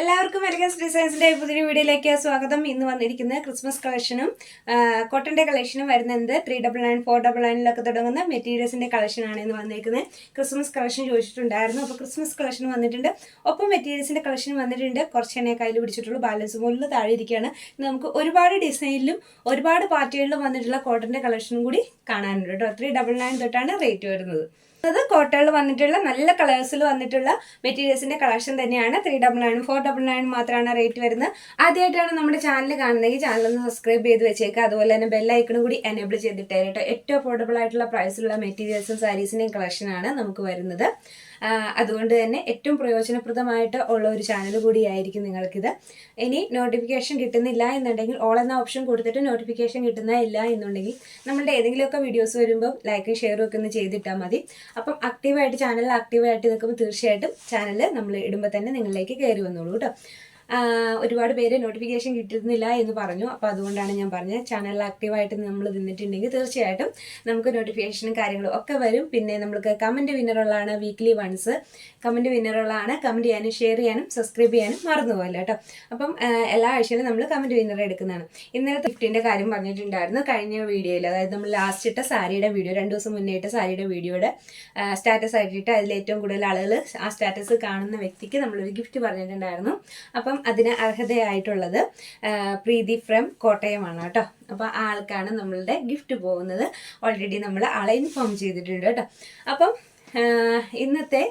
എല്ലാവർക്കും എലഗൻസ് ഡിസൈൻസിന്റെ പുതിയ വീഡിയോയിലേക്ക് സ്വാഗതം. ഇന്ന് വന്നിരിക്കുന്നത് ക്രിസ്മസ് കളക്ഷനും കോട്ടന്റെ കളക്ഷനും വരുന്നത് 399 499 തുടങ്ങുന്ന മെറ്റീരിയൽസിന്റെ കളക്ഷനാണ് ഇന്ന് വന്നിരിക്കുന്നത്. ക്രിസ്മസ് കളക്ഷൻ ചോദിച്ചിട്ടുണ്ടായിരുന്നു, അപ്പോൾ ക്രിസ്മസ് കളക്ഷൻ വന്നിട്ടുണ്ട്. ഒപ്പം മെറ്റീരിയൽസിന്റെ കളക്ഷൻ വന്നിട്ടുണ്ട്. കുറച്ചെന്നെ കയ്യിൽ പിടിച്ചിട്ടുള്ളൂ, ബാലൻസ് മുകളിൽ താഴെ ഇരിക്കുകയാണ്. നമുക്ക് ഒരുപാട് ഡിസൈനിലും ഒരുപാട് പാറ്റേണിലും വന്നിട്ടുള്ള കോട്ടന്റെ കളക്ഷനും കൂടി കാണാനുണ്ട് കേട്ടോ. 399 തൊട്ടാണ് റേറ്റ് വരുന്നത്. അത് കോട്ടണിൽ വന്നിട്ടുള്ള നല്ല കളേഴ്സിൽ വന്നിട്ടുള്ള മെറ്റീരിയൽസിന്റെ കളക്ഷൻ തന്നെയാണ്. 399 499 മാത്രമാണ് റേറ്റ് വരുന്നത്. ആദ്യമായിട്ടാണ് നമ്മുടെ ചാനൽ കാണുന്നതെങ്കിൽ ചാനൽ ഒന്ന് സബ്സ്ക്രൈബ് ചെയ്ത് വെച്ചേക്കുക. അതുപോലെ തന്നെ ബെല്ലൈക്കണും കൂടി എനേബിൾ ചെയ്തിട്ടേ കേട്ടോ. ഏറ്റവും അഫോർഡബിൾ ആയിട്ടുള്ള പ്രൈസിലുള്ള മെറ്റീരിയൽസും സാരീസിന്റെയും കളക്ഷനാണ് നമുക്ക് വരുന്നത്. അതുകൊണ്ട് തന്നെ ഏറ്റവും പ്രയോജനപ്രദമായിട്ട് ഉള്ള ഒരു ചാനൽ കൂടിയായിരിക്കും നിങ്ങൾക്കിത്. ഇനി നോട്ടിഫിക്കേഷൻ കിട്ടുന്നില്ല എന്നുണ്ടെങ്കിൽ ഓൾ എന്ന ഓപ്ഷൻ കൊടുത്തിട്ട് നോട്ടിഫിക്കേഷൻ കിട്ടുന്നില്ല എന്നുണ്ടെങ്കിൽ നമ്മളുടെ ഏതെങ്കിലുമൊക്കെ വീഡിയോസ് വരുമ്പോൾ ലൈക്കും ഷെയറും ഒക്കെ ഒന്ന് ചെയ്തിട്ടാൽ മതി. അപ്പം ആക്റ്റീവായിട്ട് ചാനലിൽ ആക്റ്റീവായിട്ട് നിൽക്കുമ്പോൾ തീർച്ചയായിട്ടും ചാനൽ നമ്മൾ ഇടുമ്പോൾ തന്നെ നിങ്ങളിലേക്ക് കയറി വന്നോളൂ കേട്ടോ. ഒരുപാട് പേര് നോട്ടിഫിക്കേഷൻ കിട്ടുന്നില്ല എന്ന് പറഞ്ഞു. അപ്പോൾ അതുകൊണ്ടാണ് ഞാൻ പറഞ്ഞത്, ചാനലിൽ ആക്റ്റീവായിട്ട് നമ്മൾ നിന്നിട്ടുണ്ടെങ്കിൽ തീർച്ചയായിട്ടും നമുക്ക് നോട്ടിഫിക്കേഷനും കാര്യങ്ങളും ഒക്കെ വരും. പിന്നെ നമുക്ക് കമൻറ്റ് വിന്നറുകളാണ്, വീക്ക്ലി വൺസ് കമൻറ്റ് വിന്നറുകളാണ്. കമൻറ്റ് ചെയ്യാനും ഷെയർ ചെയ്യാനും സബ്സ്ക്രൈബ് ചെയ്യാനും മറന്നു പോകല്ല കേട്ടോ. അപ്പം എല്ലാ ആഴ്ചയിലും നമ്മൾ കമൻറ്റ് വിന്നറെ എടുക്കുന്നതാണ്. ഇന്നലത്തെ ഗിഫ്റ്റിൻ്റെ കാര്യം പറഞ്ഞിട്ടുണ്ടായിരുന്നു കഴിഞ്ഞ വീഡിയോയിൽ. അതായത് നമ്മൾ ലാസ്റ്റ് ഇട്ട സാരിയുടെ വീഡിയോ, 2 ദിവസം മുന്നേ ഇട്ട സാരിയുടെ വീഡിയോയുടെ സ്റ്റാറ്റസ് ആയിട്ടിട്ട് അതിൽ ഏറ്റവും കൂടുതൽ ആളുകൾ ആ സ്റ്റാറ്റസ് കാണുന്ന വ്യക്തിക്ക് നമ്മളൊരു ഗിഫ്റ്റ് പറഞ്ഞിട്ടുണ്ടായിരുന്നു. അപ്പം അതിന് അർഹതയായിട്ടുള്ളത് പ്രീതി ഫ്രം കോട്ടയമാണ് കേട്ടോ. അപ്പോൾ ആ ആൾക്കാണ് നമ്മളുടെ ഗിഫ്റ്റ് പോകുന്നത്. ഓൾറെഡി നമ്മൾ ആളെ ഇൻഫോം ചെയ്തിട്ടുണ്ട് കേട്ടോ. അപ്പം ഇന്നത്തെ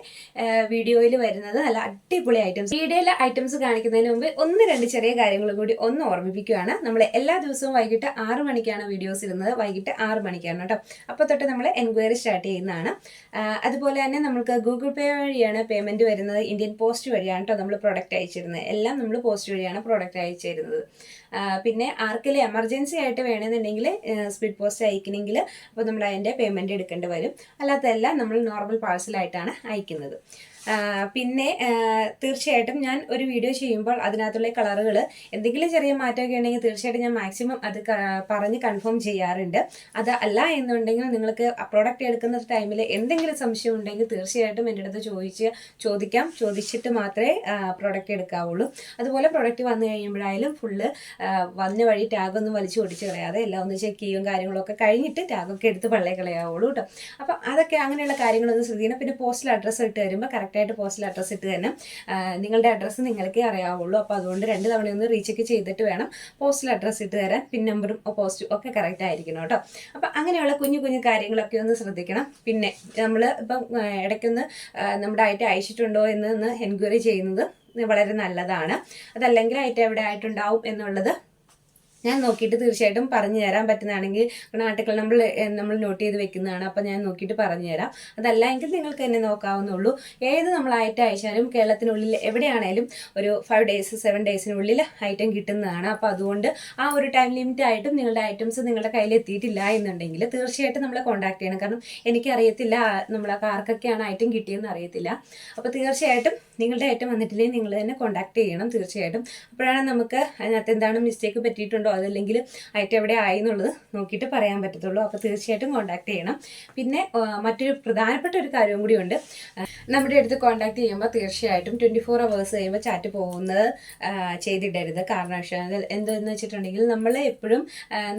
വീഡിയോയിൽ വരുന്നത് നല്ല അടിപൊളി ഐറ്റംസ്. വീഡിയോയിലെ ഐറ്റംസ് കാണിക്കുന്നതിന് മുമ്പ് 1-2 ചെറിയ കാര്യങ്ങളും കൂടി ഒന്ന് ഓർമ്മിപ്പിക്കുകയാണ്. നമ്മൾ എല്ലാ ദിവസവും വൈകിട്ട് 6 മണിക്കാണ് വീഡിയോസ് ഇടുന്നത്. വൈകിട്ട് 6 മണിക്കാണ് കേട്ടോ. അപ്പോൾ തൊട്ട് നമ്മൾ എൻക്വയറി സ്റ്റാർട്ട് ചെയ്യുന്നതാണ്. അതുപോലെ തന്നെ നമുക്ക് ഗൂഗിൾ പേ വഴിയാണ് പേയ്മെൻറ്റ് വരുന്നത്. ഇന്ത്യൻ പോസ്റ്റ് വഴിയാണ് കേട്ടോ നമ്മൾ പ്രോഡക്റ്റ് അയച്ചിരുന്നത്. എല്ലാം നമ്മൾ പോസ്റ്റ് വഴിയാണ് പ്രോഡക്റ്റ് അയച്ചിരുന്നത്. പിന്നെ ആർക്കെങ്കിലും എമർജൻസി ആയിട്ട് വേണമെന്നുണ്ടെങ്കിൽ സ്പീഡ് പോസ്റ്റ് അയക്കണമെങ്കിൽ അപ്പോൾ നമ്മൾ അതിൻ്റെ പേയ്മെൻറ്റ് എടുക്കേണ്ടി വരും. അല്ലാത്തതെല്ലാം നമ്മൾ നോർമൽ പാഴ്സലായിട്ടാണ് അയക്കുന്നത്. പിന്നെ തീർച്ചയായിട്ടും ഞാൻ ഒരു വീഡിയോ ചെയ്യുമ്പോൾ അതിനകത്തുള്ള കളറുകൾ എന്തെങ്കിലും ചെറിയ മാറ്റമൊക്കെ ഉണ്ടെങ്കിൽ തീർച്ചയായിട്ടും ഞാൻ മാക്സിമം അത് പറഞ്ഞ് കൺഫേം ചെയ്യാറുണ്ട്. അത് അല്ല എന്നുണ്ടെങ്കിൽ നിങ്ങൾക്ക് പ്രോഡക്റ്റ് എടുക്കുന്ന ടൈമിൽ എന്തെങ്കിലും സംശയം ഉണ്ടെങ്കിൽ തീർച്ചയായിട്ടും എൻ്റെ അടുത്ത് ചോദിച്ചിട്ട് മാത്രമേ പ്രോഡക്റ്റ് എടുക്കാവുള്ളൂ. അതുപോലെ പ്രോഡക്റ്റ് വന്നു കഴിയുമ്പോഴായാലും ഫുള്ള് വന്ന വഴി ടാഗൊന്നും വലിച്ചു ഓടിച്ച് കളയാതെ എല്ലാം ഒന്ന് ചെക്ക് ചെയ്യും കാര്യങ്ങളൊക്കെ കഴിഞ്ഞിട്ട് ടാഗൊക്കെ എടുത്ത് പള്ളേ കളയാവുള്ളൂ കേട്ടോ. അപ്പം അതൊക്കെ അങ്ങനെയുള്ള കാര്യങ്ങളൊന്നും ശ്രദ്ധിക്കണം. പിന്നെ പോസ്റ്റൽ അഡ്രസ്സ് ഇട്ട് തരുമ്പോൾ കറക്റ്റായിട്ട് പോസ്റ്റൽ അഡ്രസ്സ് ഇട്ട് തന്നെ നിങ്ങളുടെ അഡ്രസ്സ് നിങ്ങൾക്കേ അറിയാവുള്ളൂ. അപ്പോൾ അതുകൊണ്ട് 2 തവണയൊന്ന് റീചെക്ക് ചെയ്തിട്ട് വേണം പോസ്റ്റൽ അഡ്രസ്സ് ഇട്ട് തരാൻ. പിൻ നമ്പറും പോസ്റ്റും ഒക്കെ കറക്റ്റ് ആയിരിക്കണം കേട്ടോ. അപ്പം അങ്ങനെയുള്ള കുഞ്ഞു കുഞ്ഞു കാര്യങ്ങളൊക്കെ ഒന്ന് ശ്രദ്ധിക്കണം. പിന്നെ നമ്മൾ ഇപ്പം ഇടയ്ക്കൊന്ന് നമ്മുടെ ഐറ്റം അയച്ചിട്ടുണ്ടോ എന്ന് എൻക്വയറി ചെയ്യുന്നത് വളരെ നല്ലതാണ്. അതല്ലെങ്കിൽ ഐറ്റം എവിടെ ആയിട്ടുണ്ടാവും എന്നുള്ളത് ഞാൻ നോക്കിയിട്ട് തീർച്ചയായിട്ടും പറഞ്ഞു തരാൻ പറ്റുന്നതാണെങ്കിൽ ആർട്ടിക്കിൾ നമ്മൾ നോട്ട് ചെയ്ത് വെക്കുന്നതാണ്. അപ്പോൾ ഞാൻ നോക്കിയിട്ട് പറഞ്ഞു തരാം. അതല്ല എങ്കിൽ നിങ്ങൾക്ക് തന്നെ നോക്കാവുന്നുള്ളൂ. ഏത് നമ്മളായിട്ട് അയച്ചാലും കേരളത്തിനുള്ളിൽ എവിടെയാണേലും ഒരു 5 days 7 daysനുള്ളിൽ ഐറ്റം കിട്ടുന്നതാണ്. അപ്പോൾ അതുകൊണ്ട് ആ ഒരു ടൈം ലിമിറ്റ് ആയിട്ടും നിങ്ങളുടെ ഐറ്റംസ് നിങ്ങളുടെ കയ്യിൽ എത്തിയിട്ടില്ല എന്നുണ്ടെങ്കിൽ തീർച്ചയായിട്ടും നമ്മളെ കോൺടാക്ട് ചെയ്യണം. കാരണം എനിക്കറിയത്തില്ല നമ്മളൊക്കെ ആർക്കൊക്കെയാണ് ഐറ്റം കിട്ടിയെന്ന് അറിയത്തില്ല. അപ്പോൾ തീർച്ചയായിട്ടും നിങ്ങളുടെ ഐറ്റം വന്നിട്ടില്ലെങ്കിൽ നിങ്ങൾ തന്നെ കോൺടാക്ട് ചെയ്യണം തീർച്ചയായിട്ടും. അപ്പോഴാണ് നമുക്ക് അതിനകത്ത് എന്താണ് മിസ്റ്റേക്ക് പറ്റിയിട്ടുണ്ടോ അതല്ലെങ്കിൽ ഐറ്റം എവിടെ ആയി എന്നുള്ളത് നോക്കിയിട്ട് പറയാൻ പറ്റത്തുള്ളൂ. അപ്പോൾ തീർച്ചയായിട്ടും കോൺടാക്ട് ചെയ്യണം. പിന്നെ മറ്റൊരു പ്രധാനപ്പെട്ട ഒരു കാര്യവും കൂടി ഉണ്ട്. നമ്മുടെ അടുത്ത് കോൺടാക്ട് ചെയ്യുമ്പോൾ തീർച്ചയായിട്ടും 24 hours കഴിയുമ്പോൾ ചാറ്റ് പോകുന്നത് ചെയ്തിടരുത്. കാരണം എന്തെന്ന് വെച്ചിട്ടുണ്ടെങ്കിൽ നമ്മൾ എപ്പോഴും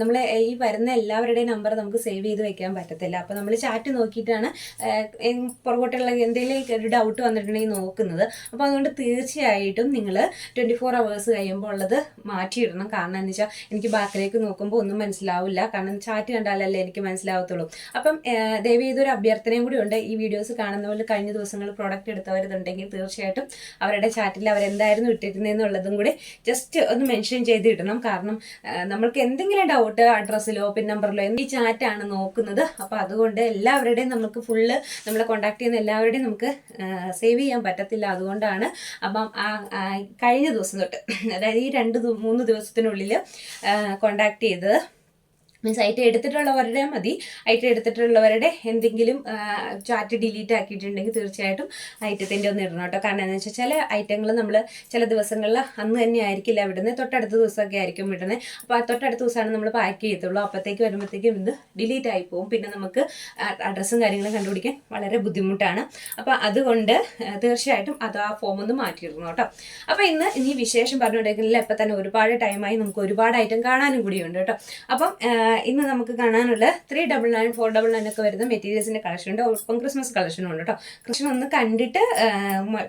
നമ്മൾ ഈ വരുന്ന എല്ലാവരുടെയും നമ്പർ നമുക്ക് സേവ് ചെയ്ത് വെക്കാൻ പറ്റത്തില്ല. അപ്പോൾ നമ്മൾ ചാറ്റ് നോക്കിയിട്ടാണ് പുറകോട്ടുള്ള എന്തെങ്കിലും ഒരു ഡൗട്ട് വന്നിട്ടുണ്ടെങ്കിൽ നോക്കുന്നത്. അപ്പോൾ അതുകൊണ്ട് തീർച്ചയായിട്ടും നിങ്ങൾ 24 hours കഴിയുമ്പോൾ ഉള്ളത് മാറ്റിയിടണം. കാരണം എന്ന് വെച്ചാൽ എനിക്ക് ബാക്കിലേക്ക് നോക്കുമ്പോൾ ഒന്നും മനസ്സിലാവില്ല. കാരണം ചാറ്റ് കണ്ടാലല്ലേ എനിക്ക് മനസ്സിലാവത്തുള്ളൂ. അപ്പം ദയവ് ചെയ്തൊരു അഭ്യർത്ഥനയും കൂടി ഉണ്ട്. ഈ വീഡിയോസ് കാണുന്ന പോലെ കഴിഞ്ഞ ദിവസങ്ങൾ പ്രോഡക്റ്റ് എടുത്തവരുന്നുണ്ടെങ്കിൽ തീർച്ചയായിട്ടും അവരുടെ ചാറ്റിൽ അവരെന്തായിരുന്നു ഇട്ടിരുന്നതെന്നുള്ളതും കൂടി ജസ്റ്റ് ഒന്ന് മെൻഷൻ ചെയ്തിടണം. കാരണം നമ്മൾക്ക് എന്തെങ്കിലും ഡൗട്ട് അഡ്രസ്സിലോ പിൻ നമ്പറിലോ ഈ ചാറ്റാണ് നോക്കുന്നത്. അപ്പോൾ അതുകൊണ്ട് എല്ലാവരുടെയും നമുക്ക് ഫുള്ള് നമ്മളെ കോൺടാക്ട് ചെയ്യുന്ന എല്ലാവരുടെയും നമുക്ക് സേവ് ചെയ്യാൻ പറ്റത്തില്ല. അതുകൊണ്ടാണ് അപ്പം കഴിഞ്ഞ ദിവസം തൊട്ട്, അതായത് ഈ 2-3 ദിവസത്തിനുള്ളിൽ കോണ്ടാക്ട് ചെയ്തത് മീൻസ് ഐറ്റം എടുത്തിട്ടുള്ളവരുടെ മതി. ഐറ്റം എടുത്തിട്ടുള്ളവരുടെ എന്തെങ്കിലും ചാറ്റ് ഡിലീറ്റ് ആക്കിയിട്ടുണ്ടെങ്കിൽ തീർച്ചയായിട്ടും ഐറ്റത്തിൻ്റെ ഒന്ന് ഇടണം കേട്ടോ. കാരണം എന്താണെന്ന് വെച്ചാൽ ചില ഐറ്റങ്ങൾ നമ്മൾ ചില ദിവസങ്ങളിൽ അന്ന് തന്നെ ആയിരിക്കില്ല വിടുന്നത്, തൊട്ടടുത്ത ദിവസമൊക്കെ ആയിരിക്കും വിടുന്നത്. അപ്പോൾ ആ തൊട്ടടുത്ത ദിവസമാണ് നമ്മൾ പാക്ക് ചെയ്യത്തുള്ളൂ. അപ്പോഴത്തേക്ക് വരുമ്പോഴത്തേക്കും ഇത് ഡിലീറ്റ് ആയി പോകും. പിന്നെ നമുക്ക് അഡ്രസ്സും കാര്യങ്ങളും കണ്ടുപിടിക്കാൻ വളരെ ബുദ്ധിമുട്ടാണ്. അപ്പോൾ അതുകൊണ്ട് തീർച്ചയായിട്ടും അത് ആ ഫോം ഒന്ന് മാറ്റിയിടണം കേട്ടോ. അപ്പോൾ ഇനി വിശേഷം പറഞ്ഞുകൊണ്ടിരിക്കുന്നില്ല, ഇപ്പം തന്നെ ഒരുപാട് ടൈമായി, നമുക്ക് ഒരുപാട് ഐറ്റം കാണാനും കൂടിയുണ്ട് കേട്ടോ. അപ്പം ഇന്ന് നമുക്ക് കാണാനുള്ള 399, 499 ഒക്കെ വരുന്ന മെറ്റീരിയൽസിന്റെ കളക്ഷൻ ഉണ്ട്. ഒപ്പം ക്രിസ്മസ് കളക്ഷനും ഉണ്ട് കേട്ടോ. ക്രിസ്മസ് ഒന്ന് കണ്ടിട്ട്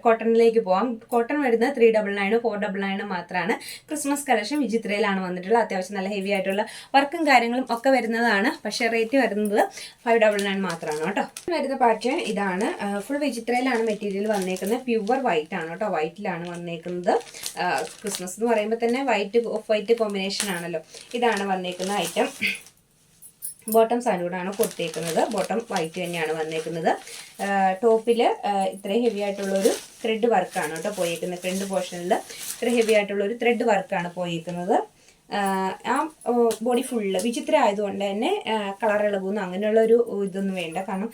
കോട്ടണിലേക്ക് പോവാം. കോട്ടൺ വരുന്നത് 399, 499 മാത്രമാണ്. ക്രിസ്മസ് കളക്ഷൻ വിചിത്രയിലാണ് വന്നിട്ടുള്ളത്. അത്യാവശ്യം നല്ല ഹെവി ആയിട്ടുള്ള വർക്കും കാര്യങ്ങളും ഒക്കെ വരുന്നതാണ്. പക്ഷേ റേറ്റ് വരുന്നത് 599 മാത്രമാണ് കേട്ടോ. വരുന്ന പാറ്റേൺ ഇതാണ്. ഫുൾ വിചിത്രയിലാണ് മെറ്റീരിയൽ വന്നേക്കുന്നത്. പ്യുവർ വൈറ്റ് ആണ് കേട്ടോ. വൈറ്റിലാണ് വന്നേക്കുന്നത്. ക്രിസ്മസ് എന്ന് പറയുമ്പോൾ തന്നെ ഓഫ് വൈറ്റ് കോമ്പിനേഷൻ ആണല്ലോ. ഇതാണ് വന്നേക്കുന്ന ഐറ്റം. ബോട്ടം സാലൂഡാണ് കൊടുത്തേക്കുന്നത്. ബോട്ടം വൈറ്റ് തന്നെയാണ് വന്നേക്കുന്നത്. ടോപ്പിൽ ഇത്രയും ഹെവി ആയിട്ടുള്ളൊരു ത്രെഡ് വർക്കാണ് കേട്ടോ പോയേക്കുന്നത്. ഫ്രണ്ട് പോർഷനിൽ ഇത്ര ഹെവി ആയിട്ടുള്ളൊരു ത്രെഡ് വർക്കാണ് പോയേക്കുന്നത്. ആ ബോഡി ഫുള്ള് വിചിത്ര ആയതുകൊണ്ട് തന്നെ കളർ ഇളകുന്നു അങ്ങനെയുള്ളൊരു ഇതൊന്നും വേണ്ട. കാരണം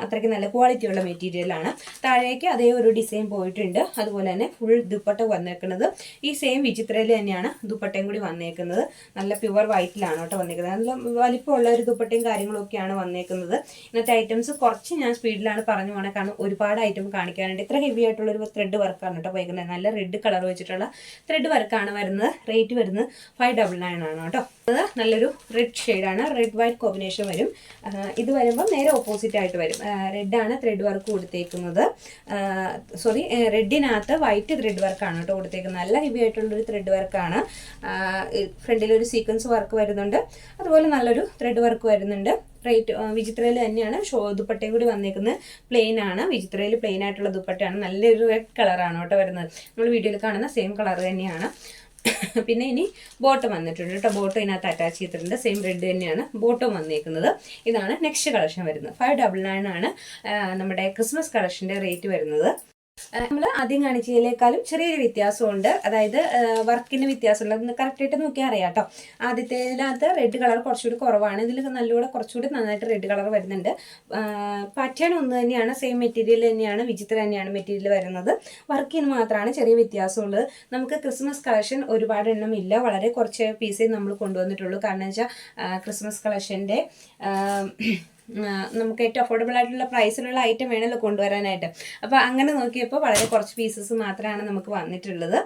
അത്രയ്ക്ക് നല്ല ക്വാളിറ്റിയുള്ള മെറ്റീരിയലാണ്. താഴേക്ക് അതേ ഒരു ഡിസൈൻ പോയിട്ടുണ്ട്. അതുപോലെ തന്നെ ഫുൾ ദുപ്പട്ട വന്നേക്കുന്നത് ഈ സെയിം വിചിത്രയിൽ തന്നെയാണ് ദുപ്പട്ടയും കൂടി വന്നേക്കുന്നത്. നല്ല പ്യുവർ വൈറ്റിലാണ് കേട്ടോ വന്നേക്കുന്നത്. നല്ല വലിപ്പമുള്ള ഒരു ദുപ്പട്ടയും കാര്യങ്ങളൊക്കെയാണ് വന്നേക്കുന്നത്. ഇന്നത്തെ ഐറ്റംസ് കുറച്ച് ഞാൻ സ്പീഡിലാണ് പറഞ്ഞു പോകണേ, കാരണം ഒരുപാട് ഐറ്റം കാണിക്കാനുണ്ട്. ഇത്ര ഹെവി ആയിട്ടുള്ളൊരു ത്രെഡ് വർക്കാണ് കേട്ടോ പോയിരിക്കുന്നത്. നല്ല റെഡ് കളർ വെച്ചിട്ടുള്ള ത്രെഡ് വർക്കാണ് വരുന്നത്. റേറ്റ് വരുന്നത് 599 ആണ് കേട്ടോ. അത് നല്ലൊരു റെഡ് ഷെയ്ഡാണ്. റെഡ് വൈറ്റ് കോമ്പിനേഷൻ വരും. ഇത് വരുമ്പോൾ നേരെ ഓപ്പോസിറ്റ് ആയിട്ട് വരും. റെഡാണ് ത്രെഡ് വർക്ക് കൊടുത്തേക്കുന്നത്. റെഡിനകത്ത് വൈറ്റ് ത്രെഡ് വർക്കാണ് കേട്ടോ കൊടുത്തേക്കുന്നത്. നല്ല ഹെവി ആയിട്ടുള്ളൊരു ത്രെഡ് വർക്കാണ്. ഫ്രണ്ടിലൊരു സീക്വൻസ് വർക്ക് വരുന്നുണ്ട്. അതുപോലെ നല്ലൊരു ത്രെഡ് വർക്ക് വരുന്നുണ്ട്. റേറ്റ് വിചിത്രയിൽ തന്നെയാണ്. ദുപ്പട്ടയും കൂടി വന്നേക്കുന്നത് പ്ലെയിൻ ആണ്. വിചിത്രയിൽ പ്ലെയിൻ ആയിട്ടുള്ള ദുപ്പട്ടയാണ്. നല്ലൊരു റെഡ് കളറാണ് കേട്ടോ വരുന്നത്. നമ്മൾ വീഡിയോയിൽ കാണുന്ന സെയിം കളർ തന്നെയാണ്. പിന്നെ ഇനി ബോട്ടം വന്നിട്ടുണ്ട് കേട്ടോ. ബോട്ടം ഇതിനകത്ത് അറ്റാച്ച് ചെയ്തിട്ടുണ്ട്. സെയിം റെഡ് തന്നെയാണ് ബോട്ടം വന്നേക്കുന്നത്. ഇതാണ് നെക്സ്റ്റ് കളക്ഷൻ വരുന്നത്. 599 ആണ് നമ്മുടെ ക്രിസ്മസ് കളക്ഷൻ്റെ റേറ്റ് വരുന്നത്. നമ്മൾ ആദ്യം കാണിച്ചതിനേക്കാളും ചെറിയൊരു വ്യത്യാസമുണ്ട്. അതായത് വർക്കിന് വ്യത്യാസമുള്ളത് കറക്റ്റായിട്ട് നോക്കിയാൽ അറിയാം കേട്ടോ. ആദ്യത്തേതിനകത്ത് റെഡ് കളർ കുറച്ചുകൂടി കുറവാണ്. ഇതിൽ നല്ലൂടെ കുറച്ചുകൂടി നന്നായിട്ട് റെഡ് കളർ വരുന്നുണ്ട്. പാറ്റേൺ ഒന്ന് തന്നെയാണ്. സെയിം മെറ്റീരിയൽ തന്നെയാണ്. വിചിത്ര തന്നെയാണ് മെറ്റീരിയൽ വരുന്നത്. വർക്കിന് മാത്രമാണ് ചെറിയ വ്യത്യാസമുള്ളത്. നമുക്ക് ക്രിസ്മസ് കളക്ഷൻ ഒരുപാട് എണ്ണം ഇല്ല. വളരെ കുറച്ച് പീസേ നമ്മൾ കൊണ്ടുവന്നിട്ടുള്ളൂ. കാരണം വെച്ചാൽ ക്രിസ്മസ് കളക്ഷൻ്റെ നമുക്ക് ഏറ്റവും അഫോർഡബിൾ ആയിട്ടുള്ള പ്രൈസിലുള്ള ഐറ്റം വേണമല്ലോ കൊണ്ടുവരാനായിട്ട്. അപ്പോൾ അങ്ങനെ നോക്കിയപ്പോൾ വളരെ കുറച്ച് പീസസ് മാത്രമാണ് നമുക്ക് വന്നിട്ടുള്ളത്.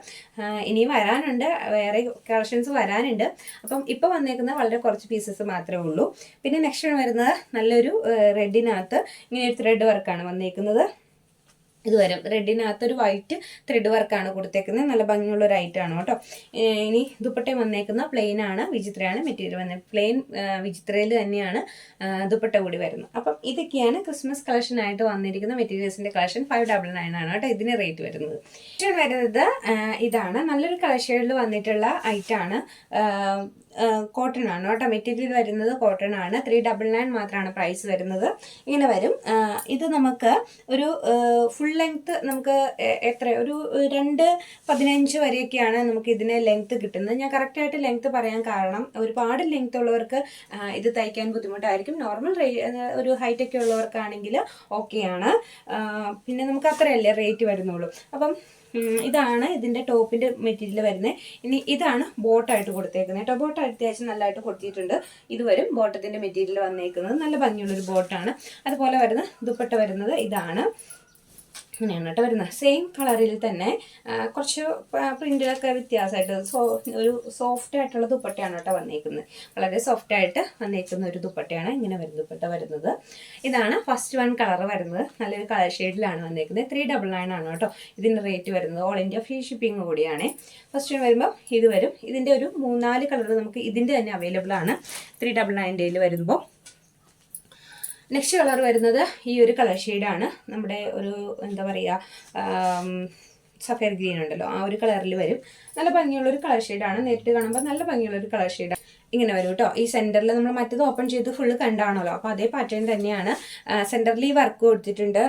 ഇനിയും വരാനുണ്ട്, വേറെ കളക്ഷൻസ് വരാനുണ്ട്. അപ്പം ഇപ്പോൾ വന്നേക്കുന്ന വളരെ കുറച്ച് പീസസ് മാത്രമേ ഉള്ളൂ. പിന്നെ നെക്സ്റ്റ് വരുന്നത് നല്ലൊരു റെഡിനകത്ത് ഇങ്ങനെ ഒരു ത്രെഡ് വർക്കാണ് വന്നേക്കുന്നത്. ഇത് വരും. റെഡിനകത്തൊരു വൈറ്റ് ത്രെഡ് വർക്കാണ് കൊടുത്തേക്കുന്നത്. നല്ല ഭംഗിയുള്ള ഒരു ഐറ്റമാണ് കേട്ടോ. ഇനി ദുപ്പട്ട വന്നേക്കുന്ന പ്ലെയിൻ ആണ്. വിചിത്രയാണ് മെറ്റീരിയൽ വന്നത്. പ്ലെയിൻ വിചിത്രയിൽ തന്നെയാണ് ദുപ്പട്ട കൂടി വരുന്നത്. അപ്പം ഇതൊക്കെയാണ് ക്രിസ്മസ് കളക്ഷൻ ആയിട്ട് വന്നിരിക്കുന്ന മെറ്റീരിയൽസിൻ്റെ കളക്ഷൻ. 599 ആണ് കേട്ടോ ഇതിന് റേറ്റ് വരുന്നത്. വരുന്നത് ഇതാണ്. നല്ലൊരു കളക്ഷനിൽ വന്നിട്ടുള്ള ഐറ്റമാണ്. കോട്ടൺ ആണ് കേട്ടോ. മെറ്റീരിയൽ വരുന്നത് കോട്ടൺ ആണ്. 399 മാത്രമാണ് പ്രൈസ് വരുന്നത്. ഇങ്ങനെ വരും. ഇത് നമുക്ക് ഒരു ഫുൾ ലെങ്ത്ത് നമുക്ക് എത്ര ഒരു 2:15 വരെയൊക്കെയാണ് നമുക്ക് ഇതിന് ലെങ്ത്ത് കിട്ടുന്നത്. ഞാൻ കറക്റ്റായിട്ട് ലെങ്ത്ത് പറയാൻ കാരണം ഒരുപാട് ലെങ്ത്ത് ഉള്ളവർക്ക് ഇത് തയ്ക്കാൻ ബുദ്ധിമുട്ടായിരിക്കും. നോർമൽ ഒരു ഹൈറ്റൊക്കെ ഉള്ളവർക്കാണെങ്കിൽ ഓക്കെയാണ്. പിന്നെ നമുക്ക് അത്രയല്ലേ റേറ്റ് വരുന്നുള്ളൂ. അപ്പം ഇതാണ് ഇതിൻ്റെ ടോപ്പിൻ്റെ മെറ്റീരിയൽ വരുന്നത്. ഇനി ഇതാണ് ബോട്ടായിട്ട് കൊടുത്തേക്കുന്നത് കേട്ടോ. ബോട്ട് അത്യാവശ്യം നല്ലതായിട്ട് കൊടുത്തിട്ടുണ്ട്. ഇത് വരും ബോട്ടത്തിൻ്റെ മെറ്റീരിയൽ വന്നേക്കുന്നത്. നല്ല ഭംഗിയുള്ളൊരു ബോട്ടാണ്. അതുപോലെ വരുന്ന ദുപ്പട്ട വരുന്നത് ഇതാണ്. അങ്ങനെയാണ് കേട്ടോ വരുന്നത്. സെയിം കളറിൽ തന്നെ കുറച്ച് പ്രിൻ്റിലൊക്കെ വ്യത്യാസമായിട്ട് ഒരു സോഫ്റ്റ് ആയിട്ടുള്ള ദുപ്പട്ടയാണ് കേട്ടോ വന്നേക്കുന്നത്. വളരെ സോഫ്റ്റായിട്ട് വന്നേക്കുന്ന ഒരു ദുപ്പട്ടയാണ്. ഇങ്ങനെ വരുന്ന ദുപ്പട്ട വരുന്നത്. ഇതാണ് ഫസ്റ്റ് വൺ കളർ വരുന്നത്. നല്ലൊരു കളർ ഷെയ്ഡിലാണ് വന്നേക്കുന്നത്. 399 ആണ് കേട്ടോ ഇതിൻ്റെ റേറ്റ് വരുന്നത്. ഓൾ ഇന്ത്യ ഫ്രീ ഷിപ്പിംഗ് കൂടിയാണ്. ഫസ്റ്റ് വൺ വരുമ്പോൾ ഇത് വരും. ഇതിൻ്റെ ഒരു 3-4 കളർ നമുക്ക് ഇതിൻ്റെ തന്നെ അവൈലബിൾ ആണ് 399 വരുമ്പോൾ. നെക്സ്റ്റ് കളർ വരുന്നത് ഈ ഒരു കളർ ഷെയ്ഡാണ്. നമ്മുടെ ഒരു എന്താ പറയുക സഫയർ ഗ്രീൻ ഉണ്ടല്ലോ, ആ ഒരു കളറിൽ വരും. നല്ല ഭംഗിയുള്ളൊരു കളർ ഷെയ്ഡാണ്. നേരിട്ട് കാണുമ്പോൾ നല്ല ഭംഗിയുള്ളൊരു കളർ ഷെയ്ഡാണ്. ഇങ്ങനെ വരും കേട്ടോ. ഈ സെന്ററിൽ നമ്മൾ മറ്റേത് ഓപ്പൺ ചെയ്ത് ഫുള്ള് കണ്ടാണല്ലോ, അപ്പോൾ അതേ പാറ്റേൺ തന്നെയാണ്. സെന്ററിൽ ഈ വർക്ക് കൊടുത്തിട്ടുണ്ട്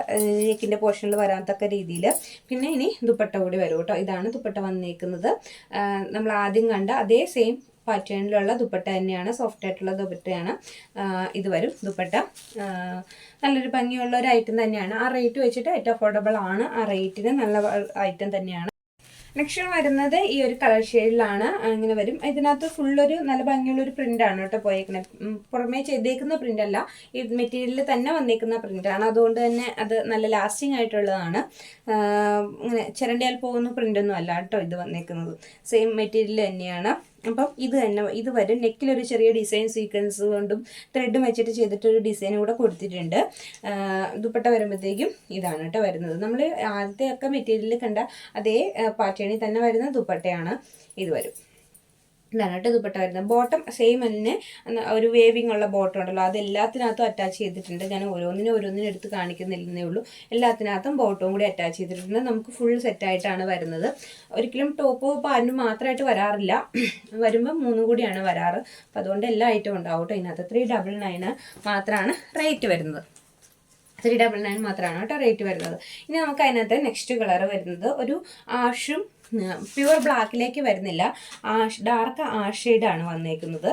നെക്കിന്റെ പോർഷനിൽ വരാത്തക്ക രീതിയിൽ. പിന്നെ ഇനി ദുപ്പട്ട കൂടി വരും കേട്ടോ. ഇതാണ് ദുപ്പട്ട വന്നേക്കുന്നത്. നമ്മൾ ആദ്യം കണ്ട അതേ സെയിം പാറ്റേണിലുള്ള ദുപ്പട്ട തന്നെയാണ്, സോഫ്റ്റ് ആയിട്ടുള്ള ദുപ്പട്ടയാണ് ഇത് വരും. ദുപ്പട്ട നല്ലൊരു ഭംഗിയുള്ള ഒരു ഐറ്റം തന്നെയാണ്. ആ റേറ്റ് വെച്ചിട്ട് ഏറ്റവും അഫോർഡബിൾ ആണ്, ആ റേറ്റിന് നല്ല ഐറ്റം തന്നെയാണ്. നെക്സ്റ്റ് വരുന്നത് ഈ ഒരു കളർ ഷെയ്ഡിലാണ്. ഇങ്ങനെ വരും. ഇതിനകത്ത് ഫുള്ളൊരു നല്ല ഭംഗിയുള്ളൊരു പ്രിൻ്റാണ് കേട്ടോ പോയേക്കുന്നത്. പുറമേ ചെയ്തേക്കുന്ന പ്രിൻ്റ് അല്ല, ഈ മെറ്റീരിയലിൽ തന്നെ വന്നേക്കുന്ന പ്രിൻ്റാണ്. അതുകൊണ്ട് തന്നെ അത് നല്ല ലാസ്റ്റിംഗ് ആയിട്ടുള്ളതാണ്. ഇങ്ങനെ ചിരണ്ടിയാൽ പോകുന്ന പ്രിൻ്റൊന്നും അല്ല കേട്ടോ ഇത് വന്നേക്കുന്നത്. സെയിം മെറ്റീരിയൽ തന്നെയാണ്. അപ്പം ഇത് വരും. നെക്കിലൊരു ചെറിയ ഡിസൈൻ സീക്വൻസ് കൊണ്ടും ത്രെഡും വെച്ചിട്ട് ചെയ്തിട്ടൊരു ഡിസൈൻ കൂടെ കൊടുത്തിട്ടുണ്ട്. ദുപ്പട്ട വരുമ്പോഴത്തേക്കും ഇതാണ് കേട്ടോ വരുന്നത്. നമ്മൾ ആദ്യത്തെ ഒക്കെ മെറ്റീരിയലിൽ കണ്ട അതേ പാറ്റേണിൽ തന്നെ വരുന്ന ദുപ്പട്ടയാണ് ഇത് വരും. ഇതാണ് കേട്ടോ ദുപ്പട്ട വരുന്നത്. ബോട്ടം സെയിം തന്നെ ഒരു വേവിങ് ഉള്ള ബോട്ടം ഉണ്ടല്ലോ, അത് എല്ലാത്തിനകത്തും അറ്റാച്ച് ചെയ്തിട്ടുണ്ട്. ഞാൻ ഓരോന്നിനും എടുത്ത് കാണിക്കുന്നില്ലെന്നേ ഉള്ളൂ. എല്ലാത്തിനകത്തും ബോട്ടവും കൂടി അറ്റാച്ച് ചെയ്തിട്ടുണ്ട്. നമുക്ക് ഫുൾ സെറ്റായിട്ടാണ് വരുന്നത്. ഒരിക്കലും ടോപ്പ് പാൻറ്റും മാത്രമായിട്ട് വരാറില്ല, വരുമ്പോൾ 3 കൂടിയാണ് വരാറ്. അപ്പോൾ അതുകൊണ്ട് എല്ലാ ഐറ്റവും ഉണ്ടാവും കേട്ടോ. ഇതിനകത്ത് 399 മാത്രമാണ് റേറ്റ് വരുന്നത്. 399 മാത്രമാണ് കേട്ടോ റേറ്റ് വരുന്നത്. ഇനി നമുക്ക് അതിനകത്ത് നെക്സ്റ്റ് കളർ വരുന്നത് ഒരു ആഷും പ്യുവർ ബ്ലാക്കിലേക്ക് വരുന്നില്ല, ഡാർക്ക് ആഷ് ഷെയ്ഡാണ് വന്നേക്കുന്നത്.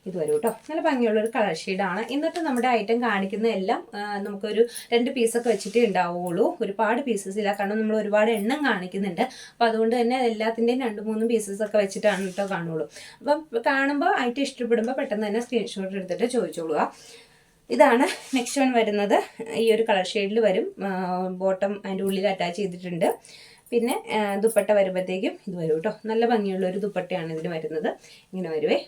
ഇത് വരും കേട്ടോ. നല്ല ഭംഗിയുള്ളൊരു കളർ ഷെയ്ഡാണ്. എന്നിട്ട് നമ്മുടെ ഐറ്റം കാണിക്കുന്ന എല്ലാം നമുക്കൊരു 2 പീസൊക്കെ വെച്ചിട്ടേ ഉണ്ടാവുകയുള്ളൂ. ഒരുപാട് പീസസ് ഇല്ല, കാരണം നമ്മൾ ഒരുപാട് എണ്ണം കാണിക്കുന്നുണ്ട്. അപ്പോൾ അതുകൊണ്ട് തന്നെ എല്ലാത്തിൻ്റെയും 2-3 പീസസൊക്കെ വെച്ചിട്ടാണ് കേട്ടോ കാണുള്ളൂ. അപ്പം കാണുമ്പോൾ ഐറ്റം ഇഷ്ടപ്പെടുമ്പോൾ പെട്ടെന്ന് തന്നെ സ്ക്രീൻഷോട്ട് എടുത്തിട്ട് ചോദിച്ചോളുക. ഇതാണ് നെക്സ്റ്റ് വൺ വരുന്നത്. ഈ ഒരു കളർ ഷെയ്ഡിൽ വരും. ബോട്ടം അതിൻ്റെ ഉള്ളിൽ അറ്റാച്ച് ചെയ്തിട്ടുണ്ട്. പിന്നെ ദുപ്പട്ട വരുമ്പോഴത്തേക്കും ഇത് വരും കേട്ടോ. നല്ല ഭംഗിയുള്ള ഒരു ദുപ്പട്ടയാണ് ഇതിന് വരുന്നത്. ഇങ്ങനെ വരുവേ.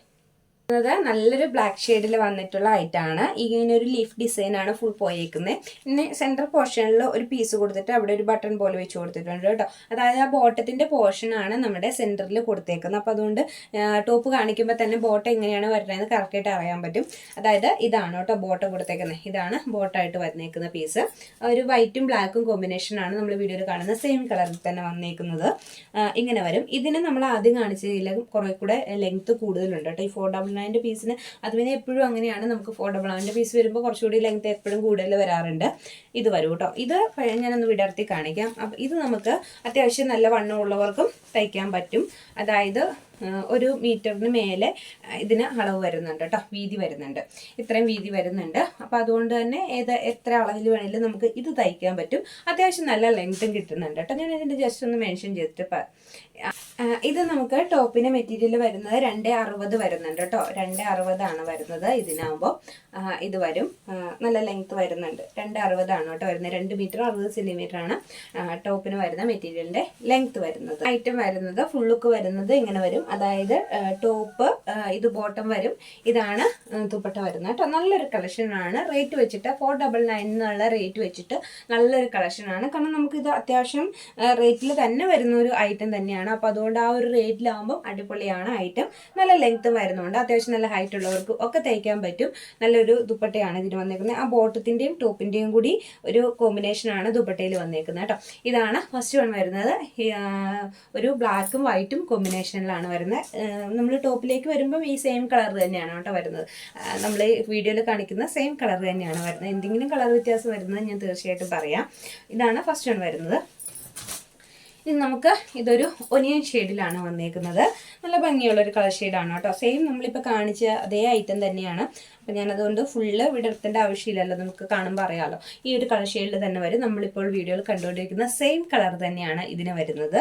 നല്ലൊരു ബ്ലാക്ക് ഷെയ്ഡിൽ വന്നിട്ടുള്ള ഐറ്റാണ്. ഇങ്ങനെ ഒരു ലീഫ് ഡിസൈനാണ് ഫുൾ പോയേക്കുന്നത്. പിന്നെ സെൻട്രൽ പോർഷനിൽ ഒരു പീസ് കൊടുത്തിട്ട് അവിടെ ഒരു ബട്ടൺ പോലെ വെച്ച് കൊടുത്തിട്ടുണ്ട് കേട്ടോ. അതായത് ആ ബോട്ടത്തിൻ്റെ പോർഷനാണ് നമ്മുടെ സെൻറ്ററിൽ കൊടുത്തേക്കുന്നത്. അപ്പോൾ അതുകൊണ്ട് ടോപ്പ് കാണിക്കുമ്പോൾ തന്നെ ബോട്ടം എങ്ങനെയാണ് വരുന്നതെന്ന് കറക്റ്റായിട്ട് അറിയാൻ പറ്റും. അതായത് ഇതാണ് കേട്ടോ ബോട്ടം കൊടുത്തേക്കുന്നത്. ഇതാണ് ബോട്ടമായിട്ട് വന്നേക്കുന്ന പീസ്. ഒരു വൈറ്റും ബ്ലാക്കും കോമ്പിനേഷനാണ് നമ്മൾ വീഡിയോയിൽ കാണുന്ന സെയിം കളറിൽ തന്നെ വന്നേക്കുന്നത്. ഇങ്ങനെ വരും. ഇതിന് നമ്മൾ ആദ്യം കാണിച്ചതിൽ കുറേ കൂടെ ലെങ്ത്ത് കൂടുതലുണ്ട് കേട്ടോ. ഈ 499 പീസിന് അത് പിന്നെ എപ്പോഴും അങ്ങനെയാണ്. നമുക്ക് 499 പീസ് വരുമ്പോൾ കുറച്ചുകൂടി ലെങ്ത്ത് എപ്പോഴും കൂടുതൽ വരാറുണ്ട്. ഇത് വരും കേട്ടോ. ഇത് ഞാനൊന്ന് വിടർത്തി കാണിക്കാം. അപ്പം ഇത് നമുക്ക് അത്യാവശ്യം നല്ല വണ്ണമുള്ളവർക്കും തയ്ക്കാൻ പറ്റും. അതായത് 1 മീറ്ററിന് മേലെ ഇതിന് അളവ് വരുന്നുണ്ട് കേട്ടോ, വീതി വരുന്നുണ്ട്. ഇത്രയും വീതി വരുന്നുണ്ട്. അപ്പോൾ അതുകൊണ്ട് തന്നെ എത്ര അളവിൽ വേണമെങ്കിലും നമുക്ക് ഇത് തയ്ക്കാൻ പറ്റും. അത്യാവശ്യം നല്ല ലെങ്ത്തും കിട്ടുന്നുണ്ട് കേട്ടോ. ഞാൻ ഇതിൻ്റെ ജസ്റ്റ് ഒന്ന് മെൻഷൻ ചെയ്തിട്ട് ഇത് നമുക്ക് ടോപ്പിന് മെറ്റീരിയൽ വരുന്നത് 260 വരുന്നുണ്ട് കേട്ടോ. 260 വരുന്നത് ഇതിനാകുമ്പോൾ. ഇത് വരും. നല്ല ലെങ്ത്ത് വരുന്നുണ്ട്. 260 കേട്ടോ വരുന്നത്. 2 മീറ്റർ 60 സെൻറ്റിമീറ്റർ ആണ് ടോപ്പിന് വരുന്ന മെറ്റീരിയലിൻ്റെ ലെങ്ത്ത് വരുന്നത്. ഐറ്റം വരുന്നത് ഫുൾ ലുക്ക് വരുന്നത് ഇങ്ങനെ വരും. അതായത് ടോപ്പ് ഇത് ബോട്ടം വരും. ഇതാണ് ദുപ്പട്ട വരുന്നത് കേട്ടോ. നല്ലൊരു കളക്ഷനാണ്. റേറ്റ് വെച്ചിട്ട് 499 എന്നുള്ള റേറ്റ് വെച്ചിട്ട് നല്ലൊരു കളക്ഷനാണ്. കാരണം നമുക്കിത് അത്യാവശ്യം റേറ്റിൽ തന്നെ വരുന്ന ഒരു ഐറ്റം തന്നെയാണ്. അപ്പോൾ അതുകൊണ്ട് ആ ഒരു റേറ്റിലാകുമ്പോൾ അടിപൊളിയാണ് ഐറ്റം. നല്ല ലെങ്ത്തും വരുന്നുണ്ട്. അത്യാവശ്യം നല്ല ഹൈറ്റ് ഉള്ളവർക്ക് ഒക്കെ തയ്ക്കാൻ പറ്റും. നല്ലൊരു ദുപ്പട്ടയാണ് ഇതിന് വന്നേക്കുന്നത്. ആ ബോട്ടത്തിൻ്റെയും ടോപ്പിൻ്റെയും കൂടി ഒരു കോമ്പിനേഷനാണ് ദുപ്പട്ടയിൽ വന്നേക്കുന്നത് കേട്ടോ. ഇതാണ് ഫസ്റ്റ് വൺ വരുന്നത്. ഒരു ബ്ലാക്കും വൈറ്റും കോമ്പിനേഷനിലാണ് വരുന്നത്. നമ്മൾ ടോപ്പിലേക്ക് വരുമ്പം ഈ സെയിം കളർ തന്നെയാണ് കേട്ടോ വരുന്നത്. നമ്മൾ വീഡിയോയിൽ കാണിക്കുന്ന സെയിം കളർ തന്നെയാണ് വരുന്നത്. എന്തെങ്കിലും കളർ വ്യത്യാസം വരുന്നത് ഞാൻ തീർച്ചയായിട്ടും പറയാം. ഇതാണ് ഫസ്റ്റ് വൺ വരുന്നത്. ഇത് നമുക്ക് ഇതൊരു ഒനിയൻ ഷെയ്ഡിലാണ് വന്നേക്കുന്നത്. നല്ല ഭംഗിയുള്ളൊരു കളർ ഷെയ്ഡാണ് കേട്ടോ. സെയിം നമ്മളിപ്പോൾ കാണിച്ച അതേ ഐറ്റം തന്നെയാണ്. അപ്പോൾ ഞാനതുകൊണ്ട് ഫുള്ള് വിടർത്തേണ്ട ആവശ്യമില്ലല്ലോ, നമുക്ക് കാണുമ്പോൾ അറിയാമല്ലോ. ഈ ഒരു കളർ ഷെയ്ഡിൽ തന്നെ വരും. നമ്മളിപ്പോൾ വീഡിയോയിൽ കണ്ടുകൊണ്ടിരിക്കുന്ന സെയിം കളർ തന്നെയാണ് ഇതിന് വരുന്നത്.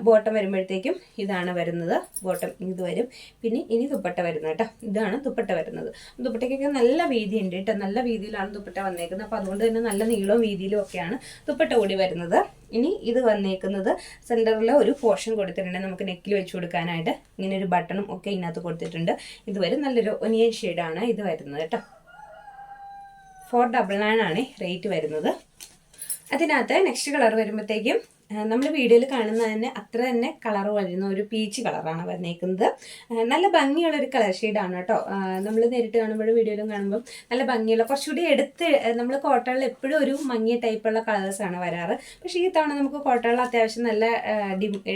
ബോട്ടം വരുമ്പോഴത്തേക്കും ഇതാണ് വരുന്നത്. ബോട്ടം ഇത് വരും. പിന്നെ ഇനി ദുപ്പട്ട വരുന്നത് കേട്ടോ. ഇതാണ് ദുപ്പട്ട വരുന്നത്. ദുപ്പട്ടയ്ക്കൊക്കെ നല്ല വീതി ഉണ്ട് കേട്ടോ. നല്ല വീതിയിലാണ് ദുപ്പട്ട വന്നേക്കുന്നത്. അപ്പോൾ അതുകൊണ്ട് തന്നെ നല്ല നീളവും വീതിയിലും ഒക്കെയാണ് ദുപ്പട്ട കൂടി വരുന്നത്. ഇനി ഇത് വന്നേക്കുന്നത് സെൻറ്ററിൽ ഒരു പോർഷൻ കൊടുത്തിട്ടുണ്ട്. നമുക്ക് നെക്കിൽ വെച്ച് കൊടുക്കാനായിട്ട് ഇങ്ങനെ ഒരു ബട്ടണും ഒക്കെ ഇതിനകത്ത് കൊടുത്തിട്ടുണ്ട്. ഇത് വരും. നല്ലൊരു ഒനിയൻ ഷെയ്ഡാണ് ഇത് വരുന്നത് കേട്ടോ. 499 ആണ് റേറ്റ് വരുന്നത്. അതിനകത്ത് നെക്സ്റ്റ് കളർ വരുമ്പോഴത്തേക്കും നമ്മൾ വീഡിയോയിൽ കാണുന്നത് തന്നെ അത്ര തന്നെ കളർ വരുന്ന ഒരു പീച്ച് കളറാണ് വന്നേക്കുന്നത്. നല്ല ഭംഗിയുള്ളൊരു കളർ ഷെയ്ഡാണ് കേട്ടോ. നമ്മൾ നേരിട്ട് കാണുമ്പോഴും വീഡിയോയിലും കാണുമ്പോൾ നല്ല ഭംഗിയുള്ള കുറച്ചുകൂടി എടുത്ത് നമ്മൾ കോട്ടണിൽ എപ്പോഴും ഒരു മങ്ങിയ ടൈപ്പുള്ള കളേഴ്സാണ് വരാറ്. പക്ഷേ ഈ തവണ നമുക്ക് കോട്ടണിൽ അത്യാവശ്യം നല്ല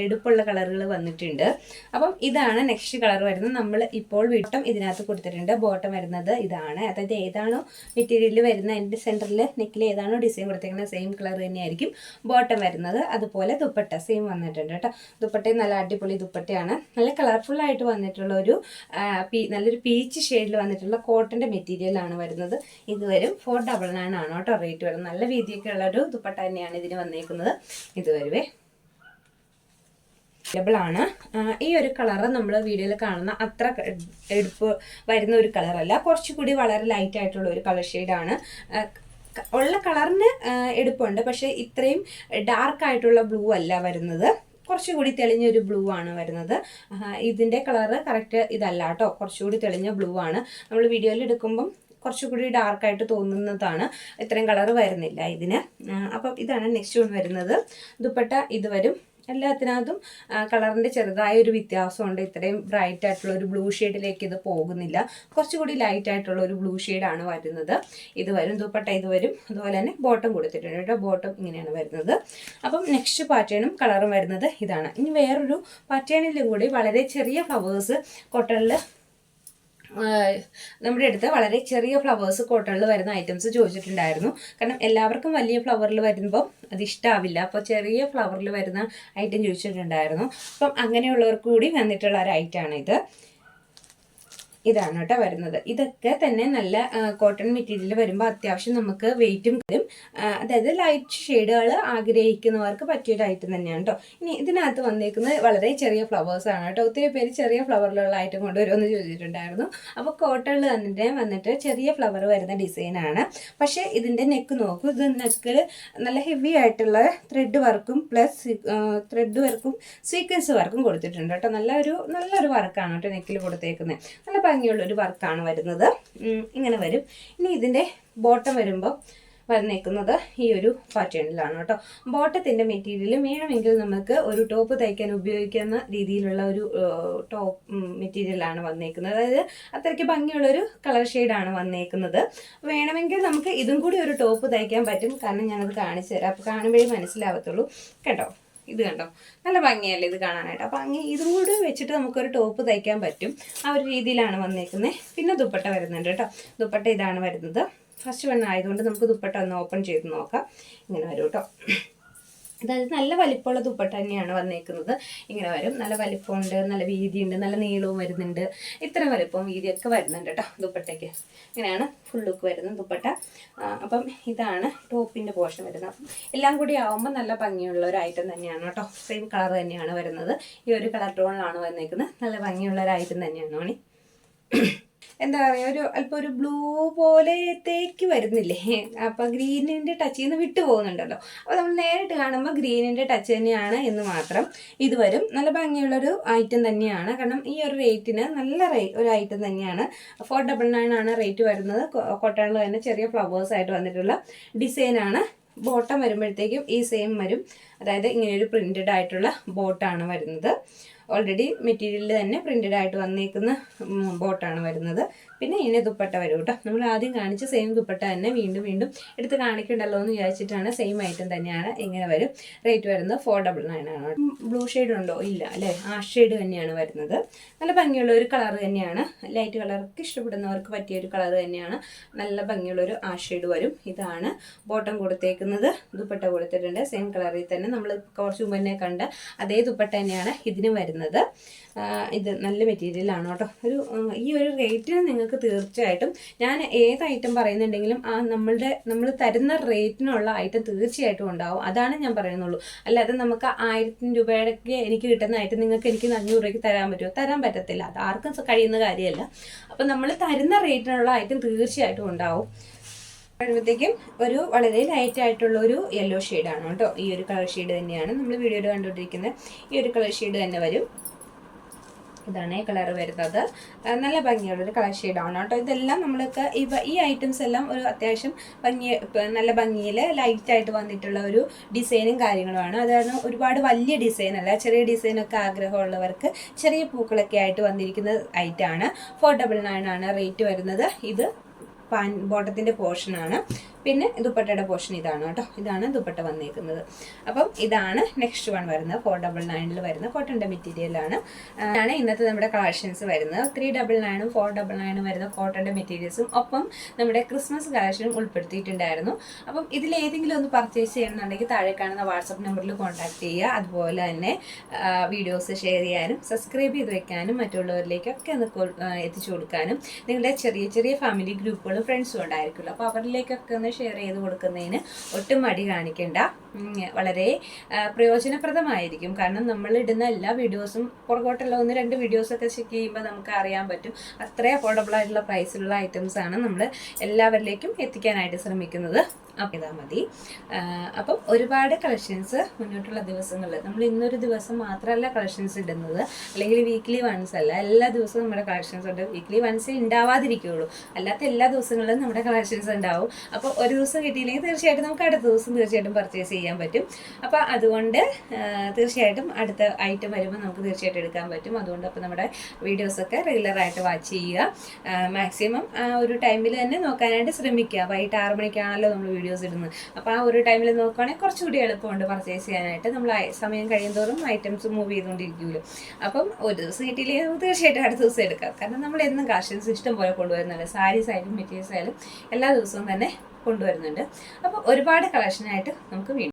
എടുപ്പുള്ള കളറുകൾ വന്നിട്ടുണ്ട്. അപ്പം ഇതാണ് നെക്സ്റ്റ് കളർ വരുന്നത്. നമ്മൾ ഇപ്പോൾ ബോട്ടം ഇതിനകത്ത് കൊടുത്തിട്ടുണ്ട്. ബോട്ടം വരുന്നത് ഇതാണ്. അതായത് ഏതാണോ മെറ്റീരിയൽ വരുന്നത് അതിൻ്റെ സെൻറ്ററിൽ നെക്കിൽ ഏതാണോ ഡിസൈൻ കൊടുത്തേക്കുന്നത് സെയിം കളർ തന്നെയായിരിക്കും ബോട്ടം വരുന്നത്. അതുപോലെ ദുപ്പട്ട സെയിം വന്നിട്ടുണ്ട് കേട്ടോ. ദുപ്പട്ടയും നല്ല അടിപൊളി ദുപ്പട്ടയാണ്. നല്ല കളർഫുള്ളായിട്ട് വന്നിട്ടുള്ള ഒരു നല്ലൊരു പീച്ച് ഷെയ്ഡിൽ വന്നിട്ടുള്ള കോട്ടൻ്റെ മെറ്റീരിയലാണ് വരുന്നത്. ഇത് വരും 499 ആണ് കേട്ടോ റേറ്റ് വരുന്നത്. നല്ല വീതിയൊക്കെ ഉള്ളൊരു ദുപ്പട്ട തന്നെയാണ് ഇതിന് വന്നേക്കുന്നത്. ഇത് വരുവേ ആണ്. ഈ ഒരു കളറ് നമ്മൾ വീഡിയോയിൽ കാണുന്ന അത്ര എടുപ്പ് വരുന്ന ഒരു കളറല്ല. കുറച്ചുകൂടി വളരെ ലൈറ്റ് ആയിട്ടുള്ള ഒരു കളർ ഷെയ്ഡാണ്. ഉള്ള കളറിന് എടുപ്പുണ്ട്, പക്ഷേ ഇത്രയും ഡാർക്ക് ആയിട്ടുള്ള ബ്ലൂ അല്ല വരുന്നത്. കുറച്ചുകൂടി തെളിഞ്ഞൊരു ബ്ലൂ ആണ് വരുന്നത്. ഇതിൻ്റെ കളറ് കറക്റ്റ് ഇതല്ല കേട്ടോ. കുറച്ചുകൂടി തെളിഞ്ഞ ബ്ലൂ ആണ്. നമ്മൾ വീഡിയോയിൽ എടുക്കുമ്പം കുറച്ചുകൂടി ഡാർക്കായിട്ട് തോന്നുന്നതാണ്. ഇത്രയും കളറ് വരുന്നില്ല ഇതിന്. അപ്പം ഇതാണ് നെക്സ്റ്റ് വൺ വരുന്നത്. ദുപ്പട്ട ഇത് വരും. എല്ലാത്തിനകത്തും കളറിൻ്റെ ചെറുതായൊരു വ്യത്യാസമുണ്ട്. ഇത്രയും ബ്രൈറ്റ് ആയിട്ടുള്ള ഒരു ബ്ലൂ ഷെയ്ഡിലേക്ക് ഇത് പോകുന്നില്ല. കുറച്ചുകൂടി ലൈറ്റ് ആയിട്ടുള്ള ഒരു ബ്ലൂ ഷെയ്ഡാണ് വരുന്നത്. ഇത് വരും. ദുപ്പട്ട ഇത് വരും. അതുപോലെ തന്നെ ബോട്ടം കൊടുത്തിട്ടുണ്ട് കേട്ടോ. ബോട്ടം ഇങ്ങനെയാണ് വരുന്നത്. അപ്പം നെക്സ്റ്റ് പാറ്റേണും കളറും വരുന്നത് ഇതാണ്. ഇനി വേറൊരു പാറ്റേണിലും കൂടി വളരെ ചെറിയ ഫ്ലവേഴ്സ് കോട്ടണിൽ നമ്മുടെ അടുത്ത് വളരെ ചെറിയ ഫ്ലവേഴ്സ് കോട്ടണിൽ വരുന്ന ഐറ്റംസ് ചോദിച്ചിട്ടുണ്ടായിരുന്നു. കാരണം എല്ലാവർക്കും വലിയ ഫ്ലവറിൽ വരുമ്പോൾ അത് ഇഷ്ടമാവില്ല. അപ്പോൾ ചെറിയ ഫ്ലവറിൽ വരുന്ന ഐറ്റം ചോദിച്ചിട്ടുണ്ടായിരുന്നു. അപ്പം അങ്ങനെയുള്ളവർക്ക് കൂടി വന്നിട്ടുള്ള ഒരു ഐറ്റമാണ് ഇത്. ഇതാണ് കേട്ടോ വരുന്നത്. ഇതൊക്കെ തന്നെ നല്ല കോട്ടൺ മെറ്റീരിയൽ വരുമ്പോൾ അത്യാവശ്യം നമുക്ക് വെയിറ്റും വരും. അതായത് ലൈറ്റ് ഷെയ്ഡുകൾ ആഗ്രഹിക്കുന്നവർക്ക് പറ്റിയൊരു ഐറ്റം തന്നെയാണ് കേട്ടോ. ഇനി ഇതിനകത്ത് വന്നേക്കുന്നത് വളരെ ചെറിയ ഫ്ലവേഴ്സാണ് കേട്ടോ. ഒത്തിരി പേര് ചെറിയ ഫ്ലവറിലുള്ള ഐറ്റം കൊണ്ടുവരുമെന്ന് ചോദിച്ചിട്ടുണ്ടായിരുന്നു. അപ്പോൾ കോട്ടണിൽ തന്നെ വന്നിട്ട് ചെറിയ ഫ്ലവർ വരുന്ന ഡിസൈനാണ്. പക്ഷേ ഇതിൻ്റെ നെക്ക് നോക്കൂ. ഇത് നെക്കിൽ നല്ല ഹെവി ആയിട്ടുള്ള ത്രെഡ് വർക്കും പ്ലസ് ത്രെഡ് വർക്കും സീക്വൻസ് വർക്കും കൊടുത്തിട്ടുണ്ട് കേട്ടോ. നല്ലൊരു വർക്കാണ് കേട്ടോ നെക്കിൽ കൊടുത്തേക്കുന്നത്. നല്ല ഭംഗിയുള്ളൊരു വർക്കാണ് വരുന്നത്. ഇങ്ങനെ വരും. ഇനി ഇതിൻ്റെ ബോട്ടം വരുമ്പോൾ വന്നേക്കുന്നത് ഈ ഒരു പാറ്റേണിലാണ് കേട്ടോ. ബോട്ടത്തിൻ്റെ മെറ്റീരിയൽ വേണമെങ്കിൽ നമുക്ക് ഒരു ടോപ്പ് തയ്ക്കാൻ ഉപയോഗിക്കുന്ന രീതിയിലുള്ള ഒരു ടോപ്പ് മെറ്റീരിയലാണ് വന്നേക്കുന്നത്. അതായത് അത്രയ്ക്ക് ഭംഗിയുള്ളൊരു കളർ ഷെയ്ഡാണ് വന്നേക്കുന്നത്. വേണമെങ്കിൽ നമുക്ക് ഇതും കൂടി ഒരു ടോപ്പ് തയ്ക്കാൻ പറ്റും. കാരണം ഞാനത് കാണിച്ചു തരാം. അപ്പോൾ കാണുമ്പോഴേ മനസ്സിലാവത്തുള്ളൂ കേട്ടോ. ഇത് കണ്ടോ, നല്ല ഭംഗിയല്ലേ ഇത് കാണാനായിട്ട്. അപ്പം ഇതും കൂടി വെച്ചിട്ട് നമുക്കൊരു ടോപ്പ് തയ്ക്കാൻ പറ്റും. ആ ഒരു രീതിയിലാണ് വന്നേക്കുന്നത്. പിന്നെ ദുപ്പട്ട വരുന്നുണ്ട് കേട്ടോ. ദുപ്പട്ട ഇതാണ് വരുന്നത്. ഫസ്റ്റ് വൺ ആയതുകൊണ്ട് നമുക്ക് ദുപ്പട്ട ഒന്ന് ഓപ്പൺ ചെയ്ത് നോക്കാം. ഇങ്ങനെ വരും കേട്ടോ. അതായത് നല്ല വലിപ്പമുള്ള ദുപ്പട്ട തന്നെയാണ് വന്നേക്കുന്നത്. ഇങ്ങനെ വരും. നല്ല വലിപ്പമുണ്ട്, നല്ല വീതിയുണ്ട്, നല്ല നീളവും വരുന്നുണ്ട്. ഇത്ര വലിപ്പവും വീതിയൊക്കെ വരുന്നുണ്ട് കേട്ടോ ദുപ്പട്ടയ്ക്ക്. ഇങ്ങനെയാണ് ഫുൾ ലുക്ക് വരുന്നത് ദുപ്പട്ട. അപ്പം ഇതാണ് ടോപ്പിൻ്റെ പോർഷൻ വരുന്നത്. അപ്പം എല്ലാം കൂടി ആകുമ്പോൾ നല്ല ഭംഗിയുള്ള ഒരു ഐറ്റം തന്നെയാണ് കേട്ടോ. സെയിം കളർ തന്നെയാണ് വരുന്നത്. ഈ ഒരു കളർ ടോണിലാണ് വന്നേക്കുന്നത്. നല്ല ഭംഗിയുള്ള ഒരു ഐറ്റം തന്നെയാണ് മണി. എന്താ പറയുക, അല്പം ഒരു ബ്ലൂ പോലത്തേക്ക് വരുന്നില്ലേ. അപ്പം ഗ്രീനിൻ്റെ ടച്ചിൽ നിന്ന് വിട്ടു പോകുന്നുണ്ടല്ലോ. അപ്പോൾ നമ്മൾ നേരിട്ട് കാണുമ്പോൾ ഗ്രീനിൻ്റെ ടച്ച് തന്നെയാണ് എന്ന് മാത്രം. ഇത് വരും. നല്ല ഭംഗിയുള്ളൊരു ഐറ്റം തന്നെയാണ്. കാരണം ഈ ഒരു റേറ്റിന് നല്ല ഒരു ഐറ്റം തന്നെയാണ്. 499 ആണ് റേറ്റ് വരുന്നത്. കോട്ടണിൽ തന്നെ ചെറിയ ഫ്ലവേഴ്സായിട്ട് വന്നിട്ടുള്ള ഡിസൈനാണ്. ബോട്ടം വരുമ്പോഴത്തേക്കും ഈ സെയിം വരും. അതായത് ഇങ്ങനെയൊരു പ്രിൻറ്റഡ് ആയിട്ടുള്ള ബോട്ടാണ് വരുന്നത്. ഓൾറെഡി മെറ്റീരിയലിൽ തന്നെ പ്രിൻറ്റഡ് ആയിട്ട് വന്നേക്കുന്ന ബോട്ടാണ് വരുന്നത്. പിന്നെ ഇതിന് ദുപ്പട്ട വരും കേട്ടോ. നമ്മൾ ആദ്യം കാണിച്ച സെയിം ദുപ്പട്ട തന്നെ വീണ്ടും എടുത്ത് കാണിക്കണ്ടല്ലോ എന്ന് വിചാരിച്ചിട്ടാണ്. സെയിം ഐറ്റം തന്നെയാണ്. ഇങ്ങനെ വരും. റേറ്റ് വരുന്നത് 499 ആണ്. ബ്ലൂ ഷെയ്ഡ് ഉണ്ടോ? ഇല്ല അല്ലേ. ആ ഷെയ്ഡ് തന്നെയാണ് വരുന്നത്. നല്ല ഭംഗിയുള്ള ഒരു കളർ തന്നെയാണ്. ലൈറ്റ് കളർക്ക് ഇഷ്ടപ്പെടുന്നവർക്ക് പറ്റിയൊരു കളർ തന്നെയാണ്. നല്ല ഭംഗിയുള്ളൊരു ആ ഷെയ്ഡ് വരും. ഇതാണ് ബോട്ടം കൊടുത്തേക്കുന്നത്. ദുപ്പട്ട കൊടുത്തിട്ടുണ്ട് സെയിം കളറിൽ തന്നെ. നമ്മൾ കുറച്ച് മുമ്പ് തന്നെ കണ്ട അതേ ദുപ്പട്ട തന്നെയാണ് ഇതിന് വരുന്നത്. ഇത് നല്ല മെറ്റീരിയലാണ് കേട്ടോ. ഈ ഒരു റേറ്റിന് നിങ്ങൾക്ക് തീർച്ചയായിട്ടും ഞാൻ ഏത് ഐറ്റം പറയുന്നുണ്ടെങ്കിലും നമ്മൾ തരുന്ന റേറ്റിനുള്ള ഐറ്റം തീർച്ചയായിട്ടും ഉണ്ടാവും. അതാണ് ഞാൻ പറയുന്നുള്ളൂ. അല്ലാതെ നമുക്ക് 1000 രൂപയ്ക്ക് എനിക്ക് കിട്ടുന്ന ഐറ്റം നിങ്ങൾക്ക് എനിക്ക് 500 രൂപയ്ക്ക് തരാൻ പറ്റുമോ? തരാൻ പറ്റത്തില്ല. അത് ആർക്കും കഴിയുന്ന കാര്യമല്ല. അപ്പം നമ്മൾ തരുന്ന റേറ്റിനുള്ള ഐറ്റം തീർച്ചയായിട്ടും ഉണ്ടാവും. കഴിയുമ്പോഴത്തേക്കും ഒരു വളരെ ലൈറ്റ് ആയിട്ടുള്ള ഒരു യെല്ലോ ഷെയ്ഡാണ് കേട്ടോ. ഈ ഒരു കളർ ഷെയ്ഡ് തന്നെയാണ് നമ്മൾ വീഡിയോയിൽ കണ്ടുകൊണ്ടിരിക്കുന്നത്. ഈ ഒരു കളർ ഷെയ്ഡ് തന്നെ വരും. ഇതാണ് കളർ വരുന്നത്. നല്ല ഭംഗിയുള്ളൊരു കളർ ഷെയ്ഡാണ് കേട്ടോ. ഇതെല്ലാം നമ്മൾക്ക് ഈ ഐറ്റംസ് എല്ലാം ഒരു അത്യാവശ്യം നല്ല ഭംഗിയിൽ ലൈറ്റായിട്ട് വന്നിട്ടുള്ള ഒരു ഡിസൈനും കാര്യങ്ങളുമാണ്. അതാണ് ഒരുപാട് വലിയ ഡിസൈനല്ല, ചെറിയ ഡിസൈനൊക്കെ ആഗ്രഹമുള്ളവർക്ക് ചെറിയ പൂക്കളൊക്കെ ആയിട്ട് വന്നിരിക്കുന്ന ഐറ്റമാണ്. 499 ആണ് റേറ്റ് വരുന്നത്. ഇത് ബോട്ടത്തിൻ്റെ പോർഷനാണ്. പിന്നെ ദുപ്പട്ടയുടെ പോർഷൻ ഇതാണ് കേട്ടോ. ഇതാണ് ദുപ്പട്ട വന്നേക്കുന്നത്. അപ്പം ഇതാണ് നെക്സ്റ്റ് വൺ വരുന്നത്. 499 വരുന്ന കോട്ടൻ്റെ മെറ്റീരിയലാണ്. ആണ് ഇന്നത്തെ നമ്മുടെ കളക്ഷൻസ് വരുന്നത്. 399 499 വരുന്ന കോട്ടൻ്റെ മെറ്റീരിയൽസും ഒപ്പം നമ്മുടെ ക്രിസ്മസ് കളക്ഷനും ഉൾപ്പെടുത്തിയിട്ടുണ്ടായിരുന്നു. അപ്പം ഇതിലേതെങ്കിലും ഒന്ന് പർച്ചേസ് ചെയ്യണമെന്നുണ്ടെങ്കിൽ താഴെ കാണുന്ന വാട്സപ്പ് നമ്പറിൽ കോൺടാക്ട് ചെയ്യുക. അതുപോലെ തന്നെ വീഡിയോസ് ഷെയർ ചെയ്യാനും സബ്സ്ക്രൈബ് ചെയ്ത് വെക്കാനും മറ്റുള്ളവരിലേക്കൊക്കെ ഒന്ന് എത്തിച്ചു കൊടുക്കാനും നിങ്ങളുടെ ചെറിയ ചെറിയ ഫാമിലി ഗ്രൂപ്പുകളും ഫ്രണ്ട്സും ഉണ്ടായിരിക്കുമല്ലോ. അപ്പോൾ അവരിലേക്കൊക്കെ ഒന്ന് ഷെയർ ചെയ്ത് കൊടുക്കുന്നതിന് ഒട്ടും മടി കാണിക്കണ്ട. വളരെ പ്രയോജനപ്രദമായിരിക്കും. കാരണം നമ്മൾ ഇടുന്ന എല്ലാ വീഡിയോസും പുറകോട്ടുള്ള 1-2 വീഡിയോസൊക്കെ ചെക്ക് ചെയ്യുമ്പോൾ നമുക്ക് അറിയാൻ പറ്റും. അത്രയും അഫോർഡബിൾ ആയിട്ടുള്ള പ്രൈസിലുള്ള ഐറ്റംസ് ആണ് നമ്മൾ എല്ലാവരിലേക്കും എത്തിക്കാനായിട്ട് ശ്രമിക്കുന്നത്. അപ്പോൾ ഇതാ മതി. അപ്പം ഒരുപാട് കളക്ഷൻസ് മുന്നോട്ടുള്ള ദിവസങ്ങളിൽ, നമ്മൾ ഇന്നൊരു ദിവസം മാത്രമല്ല കളക്ഷൻസ് ഇടുന്നത്, അല്ലെങ്കിൽ വീക്ക്ലി വൺസ് അല്ല, എല്ലാ ദിവസവും നമ്മുടെ കളക്ഷൻസ് ഉണ്ട്. വീക്ക്ലി വൺസേ ഉണ്ടാവാതിരിക്കുകയുള്ളൂ, അല്ലാത്ത എല്ലാ ദിവസങ്ങളിലും നമ്മുടെ കളക്ഷൻസ് ഉണ്ടാവും. അപ്പോൾ ഒരു ദിവസം കിട്ടിയില്ലെങ്കിൽ തീർച്ചയായിട്ടും നമുക്ക് അടുത്ത ദിവസം തീർച്ചയായിട്ടും പർച്ചേസ് ചെയ്യാൻ പറ്റും. അപ്പോൾ അതുകൊണ്ട് തീർച്ചയായിട്ടും അടുത്ത ഐറ്റം വരുമ്പോൾ നമുക്ക് തീർച്ചയായിട്ടും എടുക്കാൻ പറ്റും. അതുകൊണ്ട് അപ്പോൾ നമ്മുടെ വീഡിയോസൊക്കെ റെഗുലറായിട്ട് വാച്ച് ചെയ്യുക. മാക്സിമം ആ ഒരു ടൈമിൽ തന്നെ നോക്കാനായിട്ട് ശ്രമിക്കുക. വൈകിട്ട് 6 മണിക്കാണല്ലോ നമ്മൾ വീഡിയോസ് ഇടുന്നത്. അപ്പോൾ ആ ഒരു ടൈമിൽ നോക്കുകയാണെങ്കിൽ കുറച്ചുകൂടി എളുപ്പമുണ്ട് പർച്ചേസ് ചെയ്യാനായിട്ട്. നമ്മൾ സമയം കഴിയുന്തോറും ഐറ്റംസ് മൂവ് ചെയ്തുകൊണ്ടിരിക്കുമല്ലോ. അപ്പം ഒരു ദിവസം കിട്ടിയില്ലെങ്കിൽ തീർച്ചയായിട്ടും അടുത്ത ദിവസം എടുക്കാം. കാരണം നമ്മൾ എന്നും കളക്ഷൻസ് ഇഷ്ടം പോലെ കൊണ്ടുവരുന്നുണ്ട്. സാരീസ് ആയാലും മെറ്റീരിയൽസ് ആയാലും എല്ലാ ദിവസവും തന്നെ കൊണ്ടുവരുന്നുണ്ട്. അപ്പോൾ ഒരുപാട് കളക്ഷനായിട്ട് നമുക്ക്